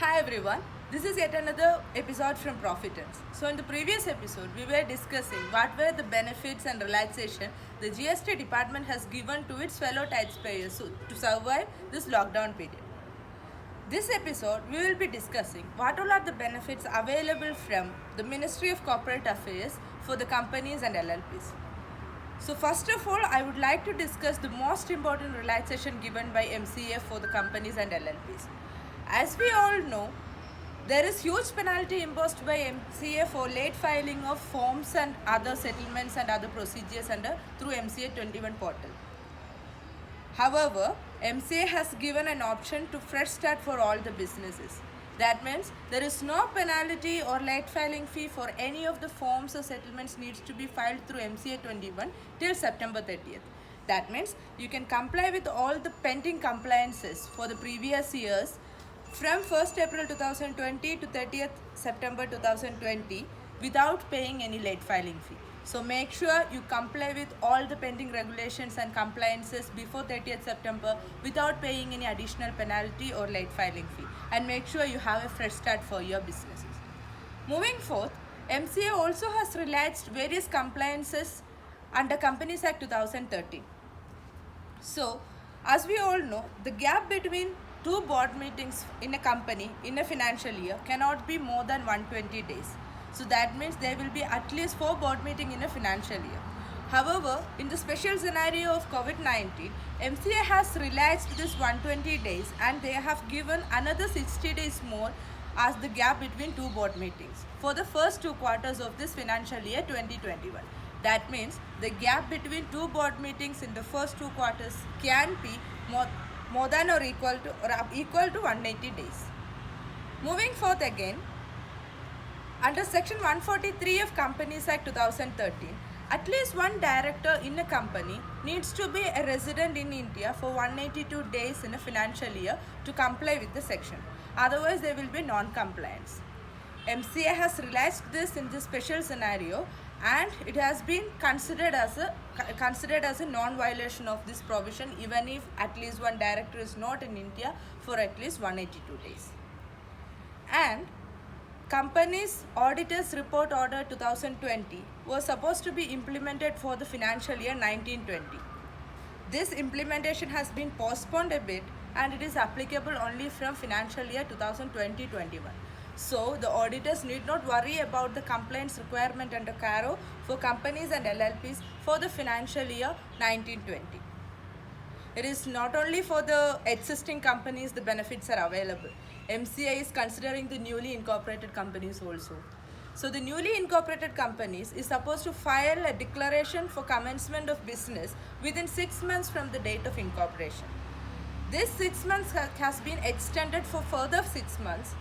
Hi everyone, this is yet another episode from Profitance. So in the previous episode, we were discussing what were the benefits and relaxation the GST department has given to its fellow taxpayers to survive this lockdown period. This episode, we will be discussing what all are the benefits available from the Ministry of Corporate Affairs for the companies and LLPs. So first of all, I would like to discuss the most important relaxation given by MCA for the companies and LLPs. As we all know, there is huge penalty imposed by MCA for late filing of forms and other settlements and other procedures through MCA 21 portal. However, MCA has given an option to fresh start for all the businesses. That means there is no penalty or late filing fee for any of the forms or settlements needs to be filed through MCA 21 till September 30th. That means you can comply with all the pending compliances for the previous years from 1st April 2020 to 30th September 2020 without paying any late filing fee. So make sure you comply with all the pending regulations and compliances before 30th September without paying any additional penalty or late filing fee, and make sure you have a fresh start for your businesses. Moving forth, MCA also has relaxed various compliances under Companies Act 2013. So, as we all know, the gap between two board meetings in a company in a financial year cannot be more than 120 days. So that means there will be at least 4 board meetings in a financial year. However, in the special scenario of COVID-19, MCA has relaxed this 120 days and they have given another 60 days more as the gap between 2 board meetings for the first 2 quarters of this financial year 2021. That means the gap between 2 board meetings in the first 2 quarters can be more than or equal to 180 days. Moving forth again, under Section 143 of Companies Act 2013, at least one director in a company needs to be a resident in India for 182 days in a financial year to comply with the section. Otherwise, there will be non-compliance. MCA has relaxed this in this special scenario, and it has been considered as a non-violation of this provision even if at least one director is not in India for at least 182 days. And Companies Auditors Report Order 2020 was supposed to be implemented for the financial year 1920. This implementation has been postponed a bit and it is applicable only from financial year 2020-21. So the auditors need not worry about the compliance requirement under CARO for companies and LLPs for the financial year 1920. It is not only for the existing companies the benefits are available. MCA is considering the newly incorporated companies also. So the newly incorporated companies is supposed to file a declaration for commencement of business within 6 months from the date of incorporation. This 6 months has been extended for further 6 months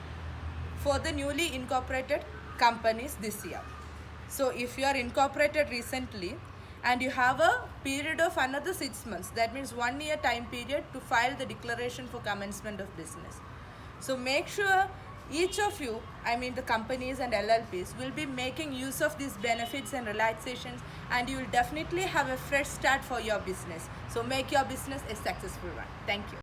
for the newly incorporated companies this year. So if you are incorporated recently and you have a period of another 6 months, that means 1 year time period to file the declaration for commencement of business. So make sure each of you, the companies and LLPs, will be making use of these benefits and relaxations, and you will definitely have a fresh start for your business. So make your business a successful one. Thank you.